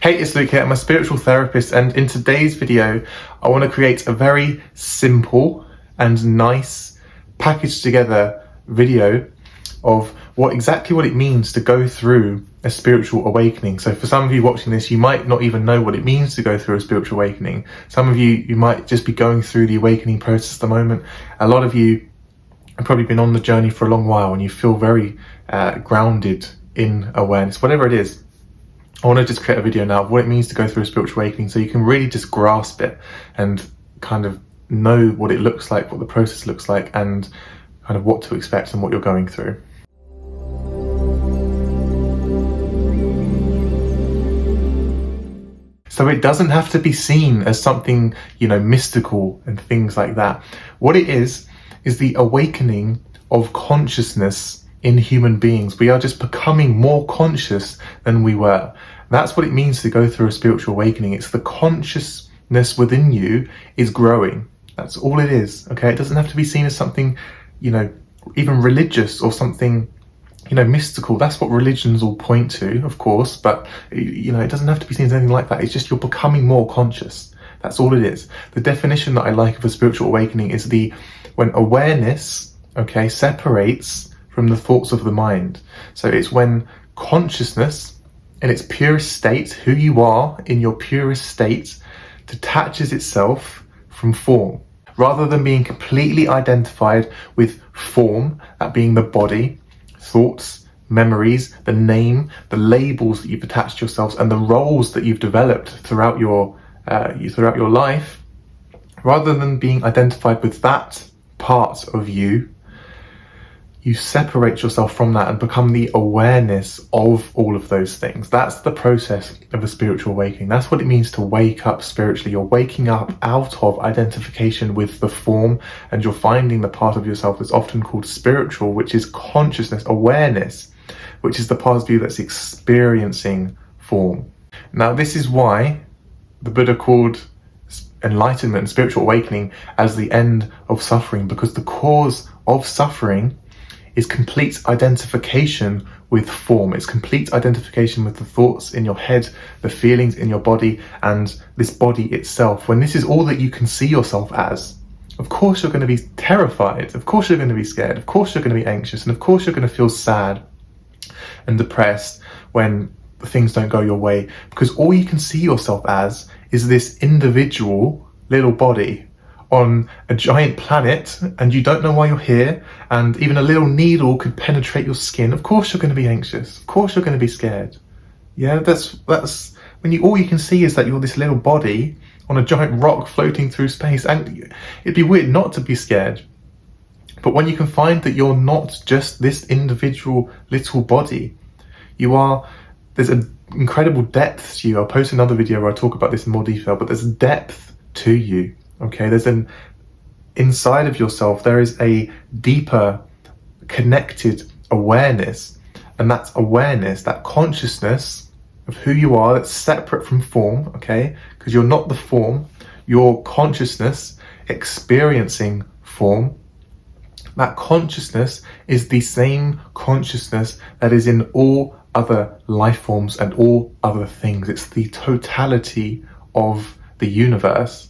Hey, it's Luke here. I'm a spiritual therapist, and in today's video, I want to create a very simple and nice packaged together video of what it means to go through a spiritual awakening. So for some of you watching this, you might not even know what it means to go through a spiritual awakening. Some of you might just be going through the awakening process at the moment. A lot of you have probably been on the journey for a long while and you feel very grounded in awareness, whatever it is. I want to just create a video now of what it means to go through a spiritual awakening so you can really just grasp it and kind of know what it looks like, what the process looks like, and kind of what to expect and what you're going through. So it doesn't have to be seen as something, mystical and things like that. What it is the awakening of consciousness in human beings. We are just becoming more conscious than we were. That's what it means to go through a spiritual awakening. It's the consciousness within you is growing. That's all it is, okay? It doesn't have to be seen as something, even religious or something, mystical. That's what religions all point to, of course, but, it doesn't have to be seen as anything like that. It's just you're becoming more conscious. That's all it is. The definition that I like of a spiritual awakening is when awareness, separates from the thoughts of the mind. So it's when consciousness in its purest state, who you are in your purest state, detaches itself from form. Rather than being completely identified with form, that being the body, thoughts, memories, the name, the labels that you've attached to yourselves, and the roles that you've developed throughout your life, rather than being identified with that part of you, you separate yourself from that and become the awareness of all of those things. That's the process of a spiritual awakening. That's what it means to wake up spiritually. You're waking up out of identification with the form, and you're finding the part of yourself that's often called spiritual, which is consciousness, awareness, which is the part of you that's experiencing form. Now, this is why the Buddha called enlightenment and spiritual awakening as the end of suffering, because the cause of suffering is complete identification with form. It's complete identification with the thoughts in your head, the feelings in your body, and this body itself. When this is all that you can see yourself as, of course you're going to be terrified, of course you're going to be scared, of course you're going to be anxious, and of course you're going to feel sad and depressed when things don't go your way, because all you can see yourself as is this individual little body on a giant planet, and you don't know why you're here, and even a little needle could penetrate your skin. Of course you're going to be anxious, of course you're going to be scared. Yeah, that's when all you can see is that you're this little body on a giant rock floating through space, and it'd be weird not to be scared. But when you can find that you're not just this individual little body, there's an incredible depth to you. I'll post another video where I talk about this in more detail, but there's a depth to you. Okay, inside of yourself, there is a deeper connected awareness, and that's awareness, that consciousness of who you are, that's separate from form, okay? Because you're not the form, your consciousness experiencing form. That consciousness is the same consciousness that is in all other life forms and all other things. It's the totality of the universe.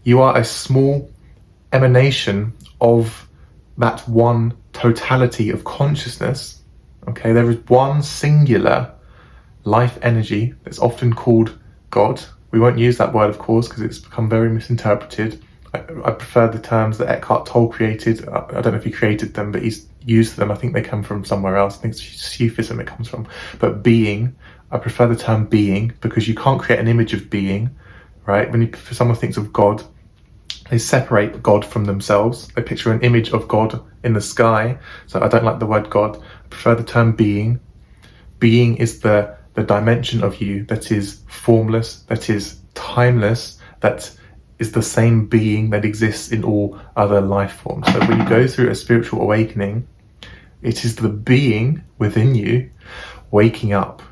You are a small emanation of that one totality of consciousness. Okay, there is one singular life energy that's often called God. We won't use that word, of course, because it's become very misinterpreted. I prefer the terms that Eckhart Tolle created. I don't know if he created them, but he's used them. I think they come from somewhere else. I think it's Sufism it comes from. But being, I prefer the term being, because you can't create an image of being, right? If someone thinks of God, they separate God from themselves. They picture an image of God in the sky. So I don't like the word God. I prefer the term being. Being is the dimension of you that is formless, that is timeless, that is the same being that exists in all other life forms. So when you go through a spiritual awakening, it is the being within you waking up.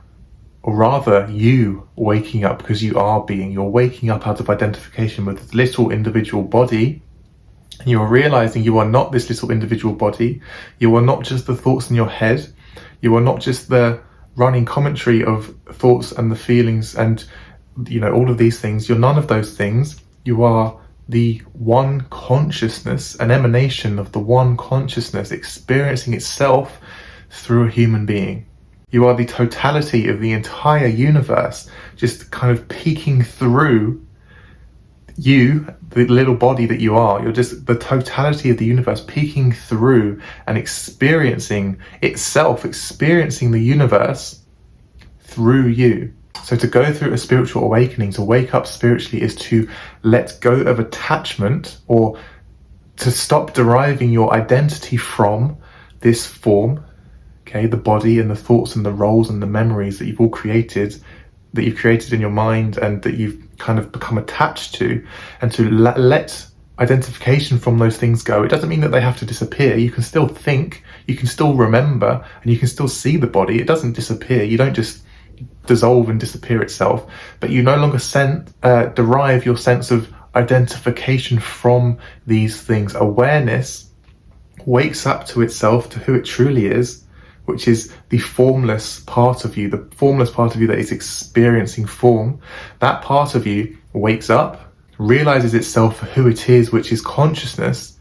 Or rather, you waking up, because you are being. You're waking up out of identification with this little individual body. And you're realizing you are not this little individual body. You are not just the thoughts in your head. You are not just the running commentary of thoughts and the feelings and, all of these things. You're none of those things. You are the one consciousness, an emanation of the one consciousness experiencing itself through a human being. You are the totality of the entire universe, just kind of peeking through you, the little body that you are. You're just the totality of the universe peeking through and experiencing itself, experiencing the universe through you. So to go through a spiritual awakening, to wake up spiritually, is to let go of attachment, or to stop deriving your identity from this form, okay, the body and the thoughts and the roles and the memories that you've all created, that you've created in your mind and that you've kind of become attached to, and to let identification from those things go. It doesn't mean that they have to disappear. You can still think, you can still remember, and you can still see the body. It doesn't disappear. You don't just dissolve and disappear itself, but you no longer derive your sense of identification from these things. Awareness wakes up to itself, to who it truly is, which is the formless part of you, the formless part of you that is experiencing form. That part of you wakes up, realizes itself for who it is, which is consciousness.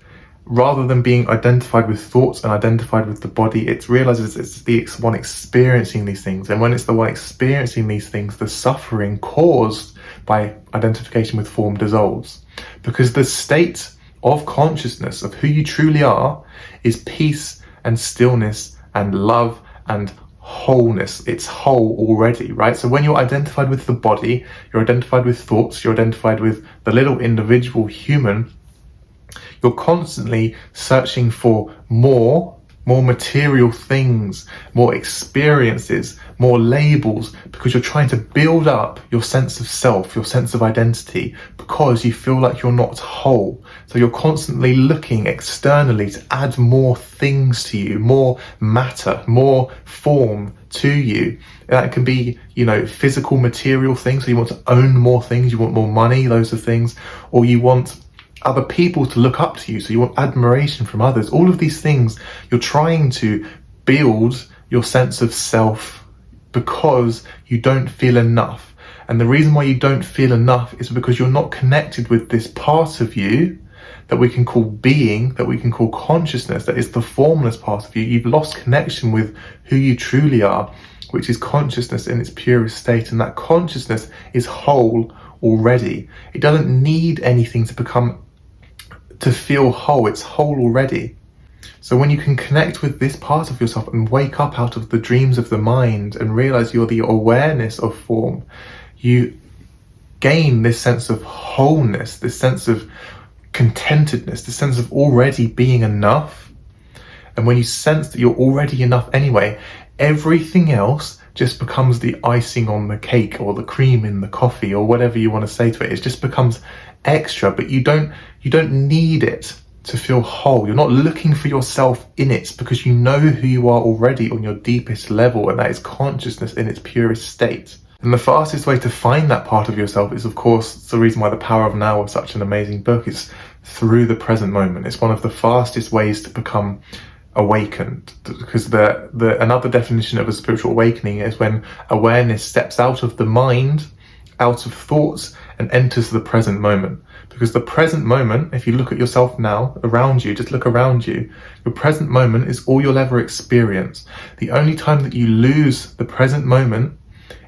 Rather than being identified with thoughts and identified with the body, it realizes it's the one experiencing these things. And when it's the one experiencing these things, the suffering caused by identification with form dissolves. Because the state of consciousness of who you truly are is peace and stillness and love and wholeness. It's whole already, right? So when you're identified with the body, you're identified with thoughts, you're identified with the little individual human, you're constantly searching for more material things, more experiences, more labels, because you're trying to build up your sense of self, your sense of identity, because you feel like you're not whole. So you're constantly looking externally to add more things to you, more matter, more form to you. That can be, physical material things. So you want to own more things, you want more money, those are things, or you want other people to look up to you, so you want admiration from others. All of these things, you're trying to build your sense of self because you don't feel enough. And the reason why you don't feel enough is because you're not connected with this part of you that we can call being, that we can call consciousness, that is the formless part of you. You've lost connection with who you truly are, which is consciousness in its purest state. And that consciousness is whole already. It doesn't need anything to feel whole. It's whole already. So when you can connect with this part of yourself and wake up out of the dreams of the mind and realize you're the awareness of form, you gain this sense of wholeness, this sense of contentedness, this sense of already being enough. And when you sense that you're already enough anyway, everything else just becomes the icing on the cake, or the cream in the coffee, or whatever you want to say to it. It just becomes extra, but you don't need it to feel whole. You're not looking for yourself in it, because you know who you are already on your deepest level, and that is consciousness in its purest state. And the fastest way to find that part of yourself is, of course, the reason why The Power of Now is such an amazing book. It's through the present moment. It's one of the fastest ways to become awakened, because the another definition of a spiritual awakening is when awareness steps out of the mind, out of thoughts, and enters the present moment. Because the present moment, if you look at yourself now, around you, just look around you, your present moment is all you'll ever experience. The only time that you lose the present moment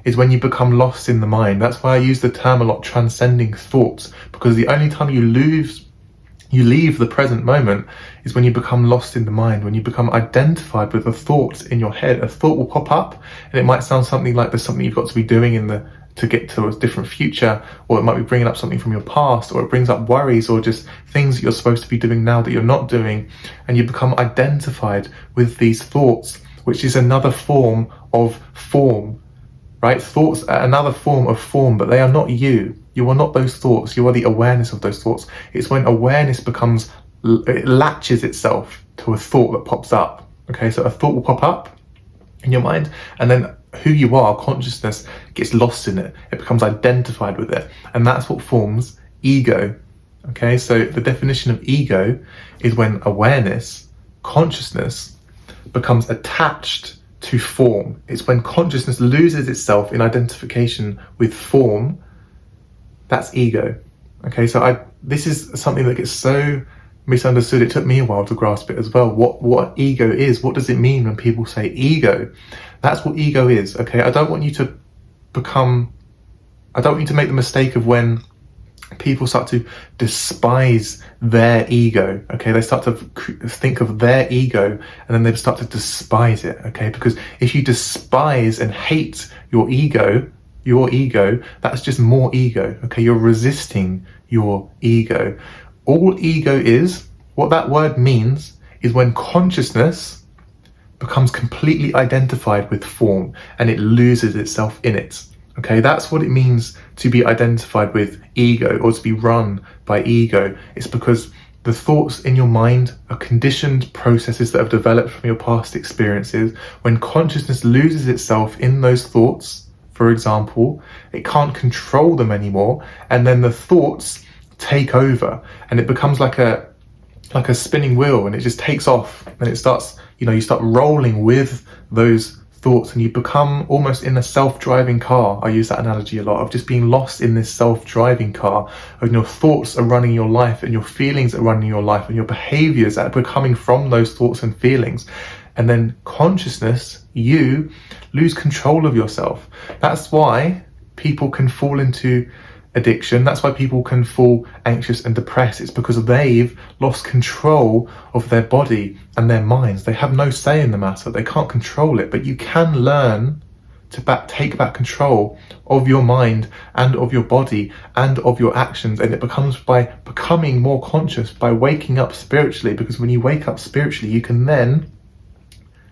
is when you become lost in the mind. That's why I use the term a lot, transcending thoughts, because the only time you leave the present moment is when you become lost in the mind, when you become identified with a thought in your head. A thought will pop up, and it might sound something like there's something you've got to be doing to get to a different future, or it might be bringing up something from your past, or it brings up worries, or just things that you're supposed to be doing now that you're not doing, and you become identified with these thoughts, which is another form of form, right? Thoughts are another form of form, but they are not you. You are not those thoughts. You are the awareness of those thoughts. It's when awareness it latches itself to a thought that pops up. Okay, so a thought will pop up in your mind, and then who you are, consciousness, gets lost in it. It becomes identified with it. And that's what forms ego. Okay, so the definition of ego is when awareness, consciousness, becomes attached to form. It's when consciousness loses itself in identification with form, that's ego. Okay, so this is something that gets so misunderstood. It took me a while to grasp it as well. What ego is, what does it mean when people say ego? That's what ego is, okay? I don't want you to make the mistake of when people start to despise their ego, okay? They start to think of their ego and then they start to despise it, okay? Because if you despise and hate your ego, that's just more ego, okay? You're resisting your ego. All ego is, what that word means, is when consciousness becomes completely identified with form and it loses itself in it. Okay, that's what it means to be identified with ego or to be run by ego. It's because the thoughts in your mind are conditioned processes that have developed from your past experiences. When consciousness loses itself in those thoughts, for example, it can't control them anymore, and then the thoughts take over and it becomes like a spinning wheel, and it just takes off and it starts, you start rolling with those thoughts and you become almost in a self-driving car. I use that analogy a lot, of just being lost in this self-driving car, and your thoughts are running your life and your feelings are running your life and your behaviors are coming from those thoughts and feelings. And then consciousness, you lose control of yourself. That's why people can fall into addiction. That's why people can fall anxious and depressed. It's because they've lost control of their body and their minds. They have no say in the matter. They can't control it. But you can learn to take back control of your mind and of your body and of your actions. And it becomes by becoming more conscious, by waking up spiritually. Because when you wake up spiritually, you can then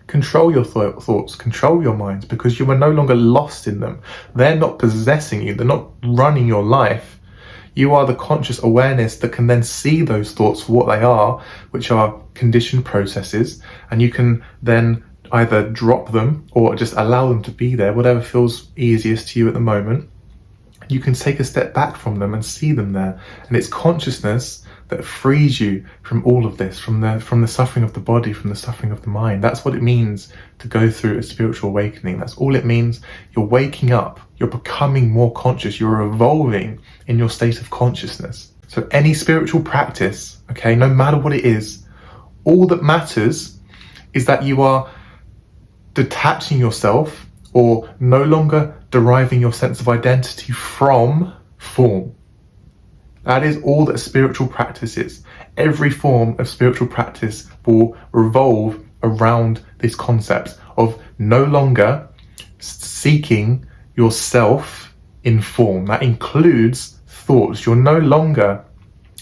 control your thoughts, control your minds, because you are no longer lost in them. They're not possessing you. They're not running your life. You are the conscious awareness that can then see those thoughts for what they are, which are conditioned processes, and you can then either drop them or just allow them to be there, whatever feels easiest to you at the moment. You can take a step back from them and see them there. And it's consciousness that frees you from all of this, from the suffering of the body, from the suffering of the mind. That's what it means to go through a spiritual awakening. That's all it means. You're waking up, you're becoming more conscious, you're evolving in your state of consciousness. So any spiritual practice, okay, no matter what it is, all that matters is that you are detaching yourself or no longer deriving your sense of identity from form. That is all that spiritual practice is. Every form of spiritual practice will revolve around this concept of no longer seeking yourself in form. That includes thoughts. You're no longer,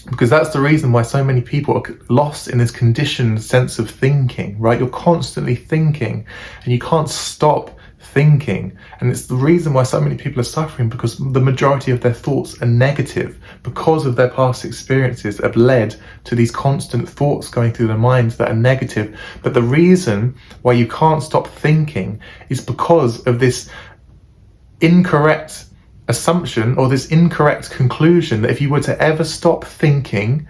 because that's the reason why so many people are lost in this conditioned sense of thinking, right? You're constantly thinking and you can't stop thinking. And it's the reason why so many people are suffering, because the majority of their thoughts are negative, because of their past experiences have led to these constant thoughts going through their minds that are negative. But the reason why you can't stop thinking is because of this incorrect assumption or this incorrect conclusion that if you were to ever stop thinking,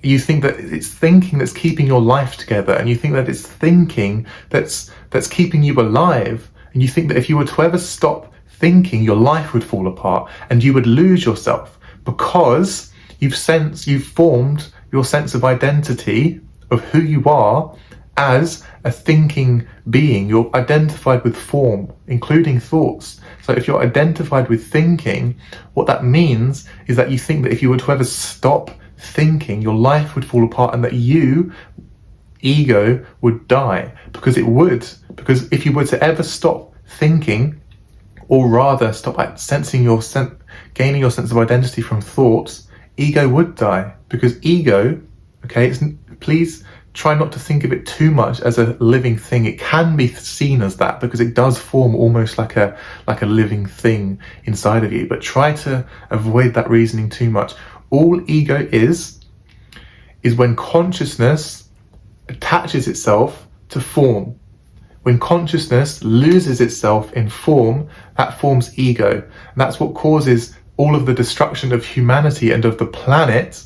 you think that it's thinking that's keeping your life together, and you think that it's thinking that's keeping you alive. And you think that if you were to ever stop thinking, your life would fall apart and you would lose yourself, because you've formed your sense of identity of who you are as a thinking being. You're identified with form, including thoughts. So if you're identified with thinking, what that means is that you think that if you were to ever stop thinking, your life would fall apart and that you, ego, would die. Because it would. Because if you were to ever stop thinking, or rather stop gaining your sense of identity from thoughts, ego would die. Because ego, okay, please try not to think of it too much as a living thing. It can be seen as that because it does form almost like a living thing inside of you. But try to avoid that reasoning too much. All ego is when consciousness attaches itself to form. When consciousness loses itself in form, that forms ego. And that's what causes all of the destruction of humanity and of the planet,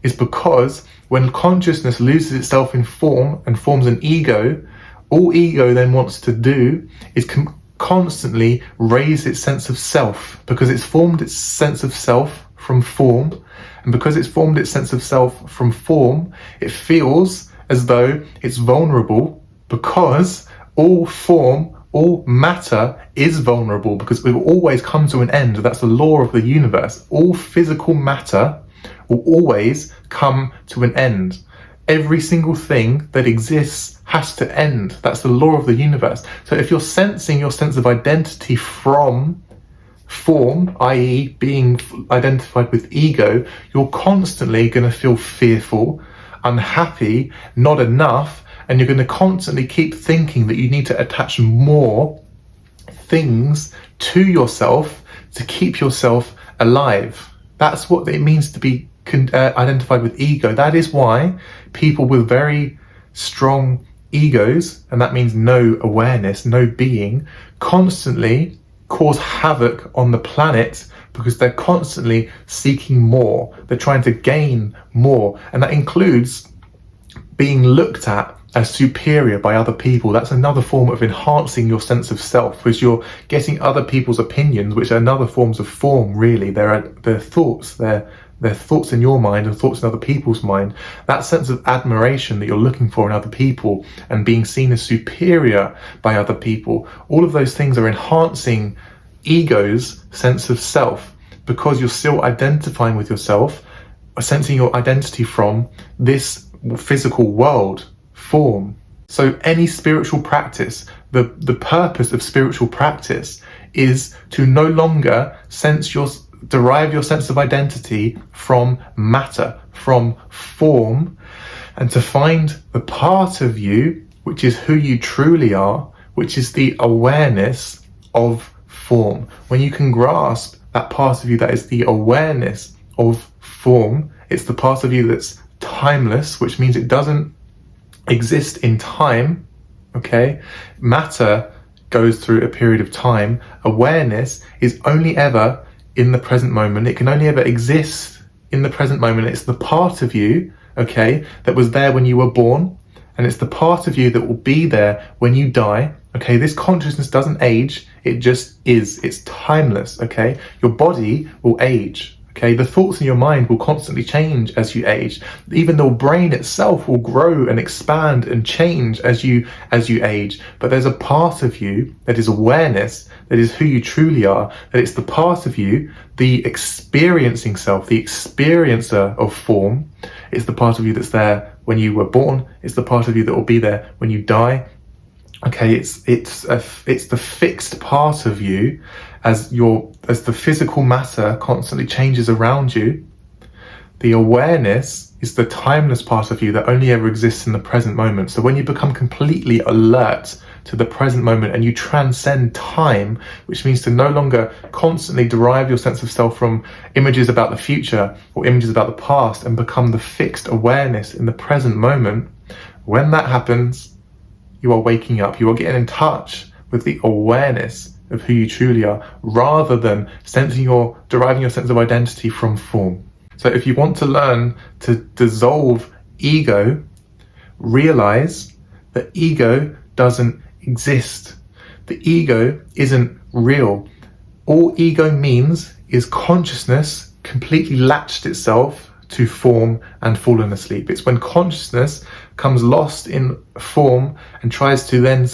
is because when consciousness loses itself in form and forms an ego, All ego then wants to do is constantly raise its sense of self, because it's formed its sense of self from form. And because it's formed its sense of self from form, it feels as though it's vulnerable, because all form, all matter is vulnerable, because it will always come to an end. That's the law of the universe. All physical matter will always come to an end. Every single thing that exists has to end. That's the law of the universe. So if you're sensing your sense of identity from form, i.e. being identified with ego, you're constantly going to feel fearful, unhappy, not enough, and you're going to constantly keep thinking that you need to attach more things to yourself to keep yourself alive. That's what it means to be identified with ego. That is why people with very strong egos, and that means no awareness, no being, constantly cause havoc on the planet, because they're constantly seeking more. They're trying to gain more, and that includes being looked at as superior by other people. That's another form of enhancing your sense of self, because you're getting other people's opinions, which are another forms of form, really. They're thoughts, they're thoughts in your mind and thoughts in other people's mind. That sense of admiration that you're looking for in other people and being seen as superior by other people, all of those things are enhancing ego's sense of self, because you're still identifying with yourself, sensing your identity from this physical world form. So any spiritual practice, the purpose of spiritual practice is to no longer derive your sense of identity from matter, from form, and to find the part of you which is who you truly are, which is the awareness of form. When you can grasp that part of you that is the awareness of form, it's the part of you that's timeless, which means it doesn't exist in time, okay? Matter goes through a period of time. Awareness is only ever in the present moment. It can only ever exist in the present moment. It's the part of you, okay, that was there when you were born, and it's the part of you that will be there when you die, okay? This consciousness doesn't age, it just is. It's timeless, okay? Your body will age, okay? The thoughts in your mind will constantly change as you age. Even the brain itself will grow and expand and change as you age. But there's a part of you that is awareness, that is who you truly are, that it's the part of you, the experiencing self, the experiencer of form. It's the part of you that's there when you were born. It's the part of you that will be there when you die. Okay, it's the fixed part of you as the physical matter constantly changes around you. The awareness is the timeless part of you that only ever exists in the present moment. So when you become completely alert to the present moment and you transcend time, which means to no longer constantly derive your sense of self from images about the future or images about the past, and become the fixed awareness in the present moment, when that happens, you are waking up. You are getting in touch with the awareness of who you truly are, rather than deriving your sense of identity from form. So if you want to learn to dissolve ego, realize that ego doesn't exist. The ego isn't real. All ego means is consciousness completely latched itself to form and fallen asleep. It's when consciousness comes lost in form and tries to then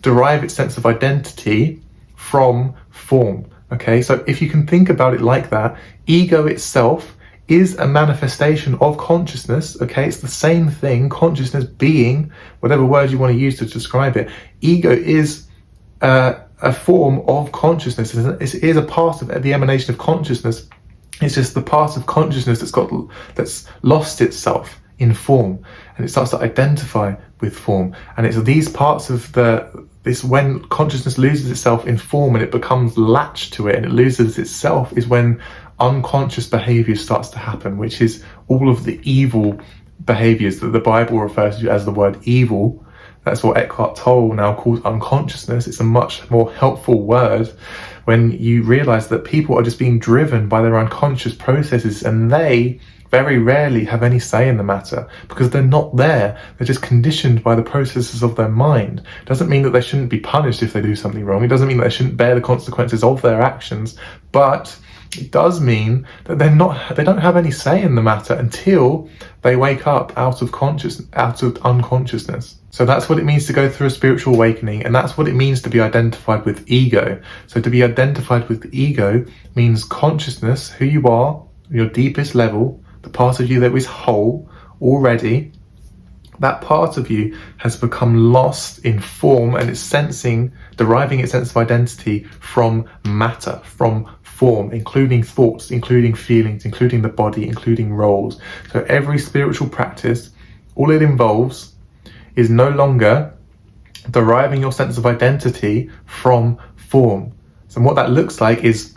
derive its sense of identity from form. Okay, so if you can think about it like that, ego itself is a manifestation of consciousness. Okay, it's the same thing. Consciousness, being, whatever word you want to use to describe it. Ego is a form of consciousness. It is a part of the emanation of consciousness. It's just the part of consciousness that's lost itself in form, and it starts to identify with form. And it's these parts of when consciousness loses itself in form and it becomes latched to it and it loses itself, is when unconscious behavior starts to happen, which is all of the evil behaviors that the Bible refers to as the word evil. That's what Eckhart Tolle now calls unconsciousness. It's a much more helpful word when you realize that people are just being driven by their unconscious processes, and they very rarely have any say in the matter because they're not there. They're just conditioned by the processes of their mind. It doesn't mean that they shouldn't be punished if they do something wrong. It doesn't mean that they shouldn't bear the consequences of their actions, but it does mean that they don't have any say in the matter until they wake up out of unconsciousness. So that's what it means to go through a spiritual awakening, and that's what it means to be identified with ego. So to be identified with ego means consciousness, who you are, your deepest level, the part of you that is whole already. That part of you has become lost in form, and it's deriving its sense of identity from matter, from form, including thoughts, including feelings, including the body, including roles. So every spiritual practice, all it involves is no longer deriving your sense of identity from form. So what that looks like is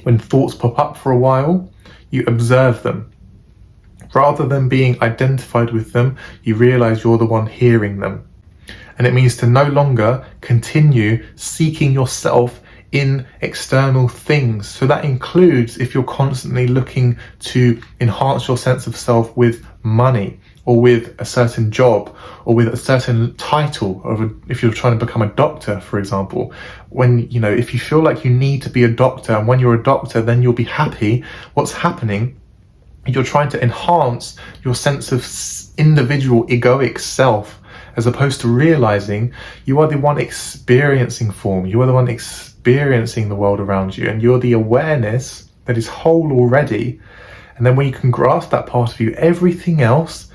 when thoughts pop up for a while, you observe them. Rather than being identified with them, you realize you're the one hearing them. And it means to no longer continue seeking yourself in external things. So that includes if you're constantly looking to enhance your sense of self with money, or with a certain job, or with a certain title, if you're trying to become a doctor, for example. If you feel like you need to be a doctor, and when you're a doctor, then you'll be happy, what's happening? You're trying to enhance your sense of individual egoic self, as opposed to realizing you are the one experiencing form, you are the one experiencing the world around you, and you're the awareness that is whole already. And then when you can grasp that part of you, everything else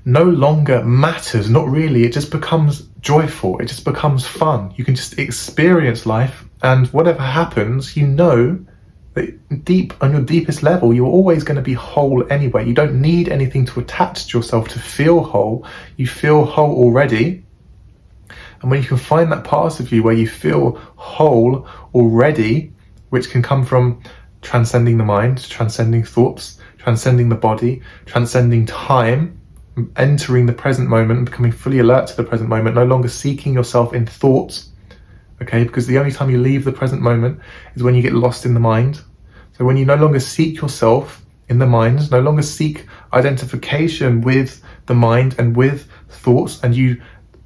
no longer matters, not really. It just becomes joyful, it just becomes fun. You can just experience life, and whatever happens, you know that deep on your deepest level, you're always going to be whole anyway. You don't need anything to attach to yourself to feel whole. You feel whole already. And when you can find that part of you where you feel whole already, which can come from transcending the mind, transcending thoughts, transcending the body, transcending time, entering the present moment and becoming fully alert to the present moment, no longer seeking yourself in thoughts. Okay, because the only time you leave the present moment is when you get lost in the mind. So when you no longer seek yourself in the mind, no longer seek identification with the mind and with thoughts, and you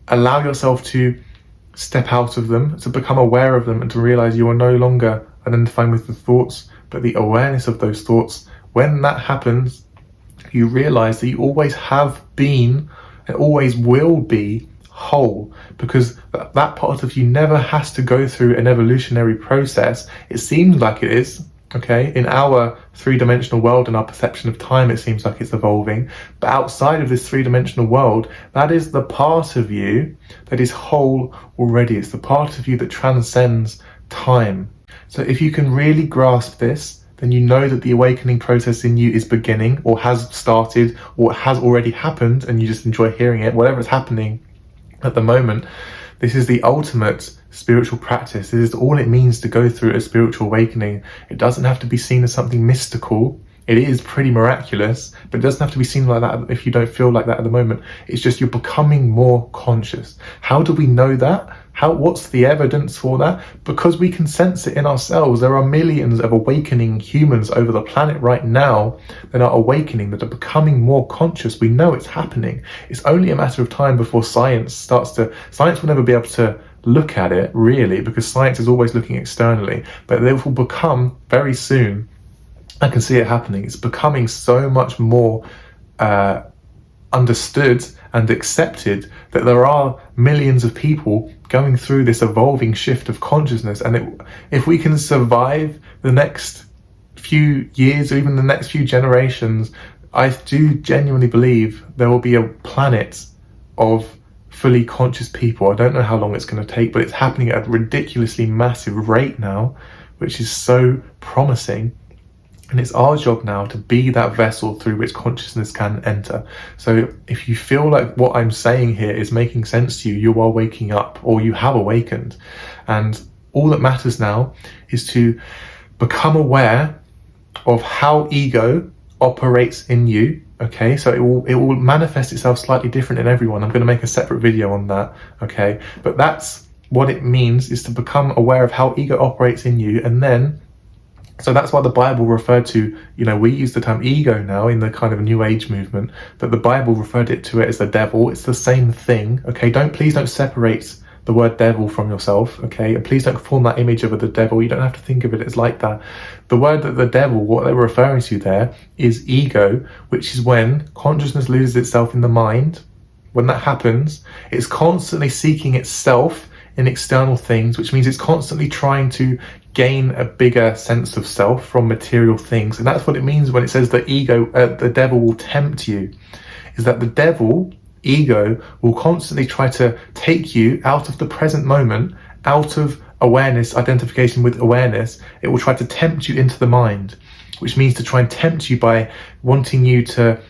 allow yourself to step out of them, to become aware of them, and to realize you are no longer identifying with the thoughts, but the awareness of those thoughts. When that happens, you realize that you always have been and always will be whole, because that part of you never has to go through an evolutionary process. It seems like it is, okay? In our three-dimensional world and our perception of time, it seems like it's evolving. But outside of this three-dimensional world, that is the part of you that is whole already. It's the part of you that transcends time. So if you can really grasp this, then you know that the awakening process in you is beginning, or has started, or has already happened, and you just enjoy hearing it. Whatever is happening at the moment, this is the ultimate spiritual practice. This is all it means to go through a spiritual awakening. It doesn't have to be seen as something mystical. It is pretty miraculous, but it doesn't have to be seen like that if you don't feel like that at the moment. It's just you're becoming more conscious. How do we know that? What's the evidence for that? Because we can sense it in ourselves. There are millions of awakening humans over the planet right now that are awakening, that are becoming more conscious. We know it's happening. It's only a matter of time before science will never be able to look at it really, because science is always looking externally, but it will become very soon. I can see it happening. It's becoming so much more understood and accepted that there are millions of people going through this evolving shift of consciousness. And if we can survive the next few years, or even the next few generations, I do genuinely believe there will be a planet of fully conscious people. I don't know how long it's going to take, but it's happening at a ridiculously massive rate now, which is so promising. And it's our job now to be that vessel through which consciousness can enter. So if you feel like what I'm saying here is making sense to you, you are waking up, or you have awakened. And all that matters now is to become aware of how ego operates in you. Okay, so it will manifest itself slightly different in everyone. I'm going to make a separate video on that. Okay, but that's what it means, is to become aware of how ego operates in you. And then, so that's why the Bible referred to, we use the term ego now in the kind of New Age movement, but the Bible referred to it as the devil. It's the same thing. Okay, please don't separate the word devil from yourself. Okay, and please don't form that image of the devil. You don't have to think of it as like that. The word that the devil, what they're referring to there, is ego, which is when consciousness loses itself in the mind. When that happens, it's constantly seeking itself in external things, which means it's constantly trying to gain a bigger sense of self from material things. And that's what it means when it says that the devil will tempt you, is that the devil, ego, will constantly try to take you out of the present moment, out of awareness, identification with awareness. It will try to tempt you into the mind, which means to try and tempt you by wanting you to,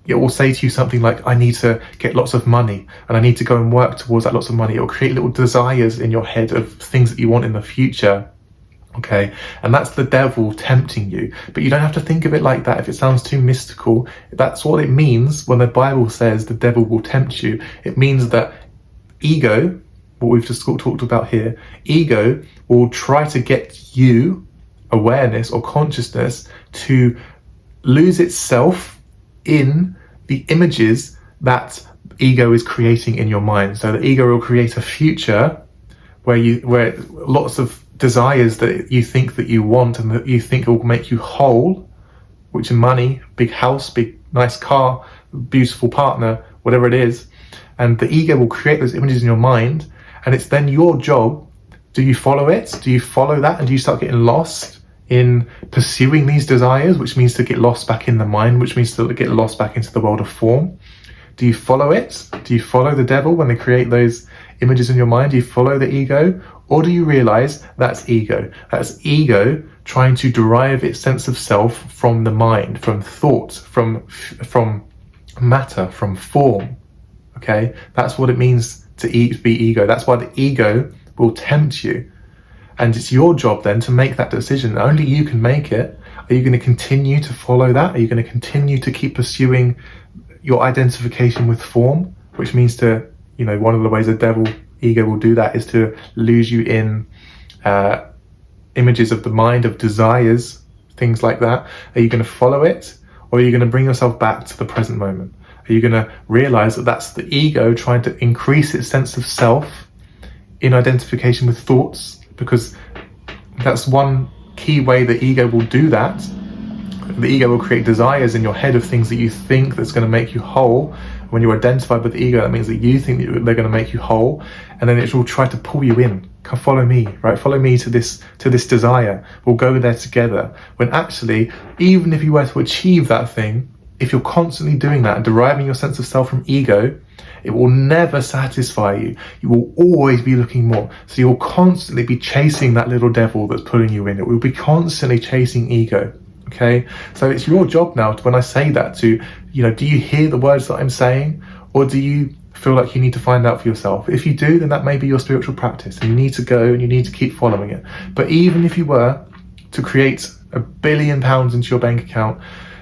it will say to you something like, I need to get lots of money and I need to go and work towards that lots of money. It will create little desires in your head of things that you want in the future. Okay, and that's the devil tempting you. But you don't have to think of it like that if it sounds too mystical. That's what it means when the Bible says the devil will tempt you. It means that ego, what we've just talked about here, ego will try to get you, awareness or consciousness, to lose itself in the images that ego is creating in your mind. So the ego will create a future where lots of desires that you think that you want and that you think will make you whole, which are money, big house, big nice car, beautiful partner, whatever it is. And the ego will create those images in your mind, and it's then your job. Do you follow it? Do you follow that? And do you start getting lost in pursuing these desires, which means to get lost back in the mind, which means to get lost back into the world of form? Do you follow it? Do you follow the devil when they create those images in your mind? Do you follow the ego? Or do you realize that's ego? That's ego trying to derive its sense of self from the mind, from thoughts, from matter, from form. Okay, that's what it means to be ego. That's why the ego will tempt you. And it's your job then to make that decision. Only you can make it. Are you going to continue to follow that? Are you going to continue to keep pursuing your identification with form, which means to, one of the ways the devil, ego, will do that is to lose you in images of the mind, of desires, things like that. Are you going to follow it, or are you going to bring yourself back to the present moment? Are you going to realize that that's the ego trying to increase its sense of self in identification with thoughts? Because that's one key way the ego will do that. The ego will create desires in your head of things that you think that's going to make you whole. When you're identified with the ego, that means that you think that they're going to make you whole, and then it will try to pull you in. Come follow me, right? Follow me to this desire. We'll go there together. When actually, even if you were to achieve that thing, if you're constantly doing that and deriving your sense of self from ego, it will never satisfy you. You will always be looking more. So you'll constantly be chasing that little devil that's pulling you in. It will be constantly chasing ego. Okay, so it's your job now, when I say that, to, do you hear the words that I'm saying, or do you feel like you need to find out for yourself? If you do, then that may be your spiritual practice, and you need to go and you need to keep following it. But even if you were to create £1 billion into your bank account,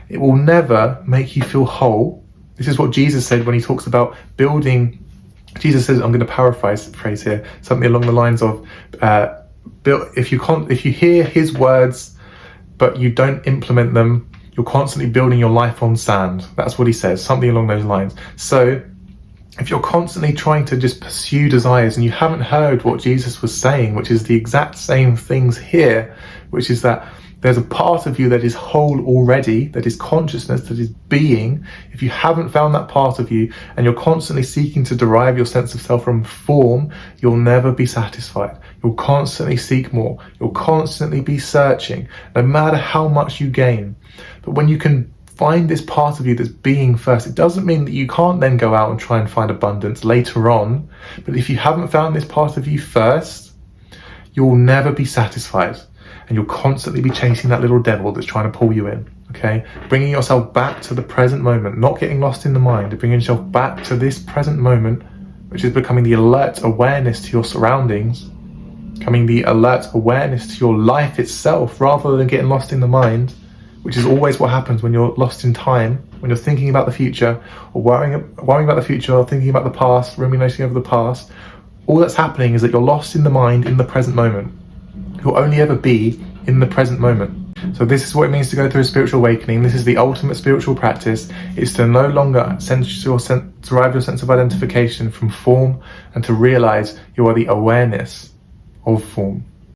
it will never make you feel whole. This is what Jesus said when he talks about building. Jesus says, I'm going to paraphrase here, something along the lines of, if you hear his words but you don't implement them, you're constantly building your life on sand. That's what he says, something along those lines. So if you're constantly trying to just pursue desires and you haven't heard what Jesus was saying, which is the exact same things here, which is that there's a part of you that is whole already, that is consciousness, that is being. If you haven't found that part of you and you're constantly seeking to derive your sense of self from form, you'll never be satisfied. You'll constantly seek more. You'll constantly be searching, no matter how much you gain. But when you can find this part of you that's being first, it doesn't mean that you can't then go out and try and find abundance later on. But if you haven't found this part of you first, you'll never be satisfied. And you'll constantly be chasing that little devil that's trying to pull you in, okay? Bringing yourself back to the present moment, not getting lost in the mind, bringing yourself back to this present moment, which is becoming the alert awareness to your surroundings, becoming the alert awareness to your life itself, rather than getting lost in the mind, which is always what happens when you're lost in time, when you're thinking about the future, or worrying about the future, or thinking about the past, ruminating over the past. All that's happening is that you're lost in the mind in the present moment. You'll only ever be in the present moment. So this is what it means to go through a spiritual awakening. This is the ultimate spiritual practice. It's to no longer derive your sense of identification from form, and to realize you are the awareness of form.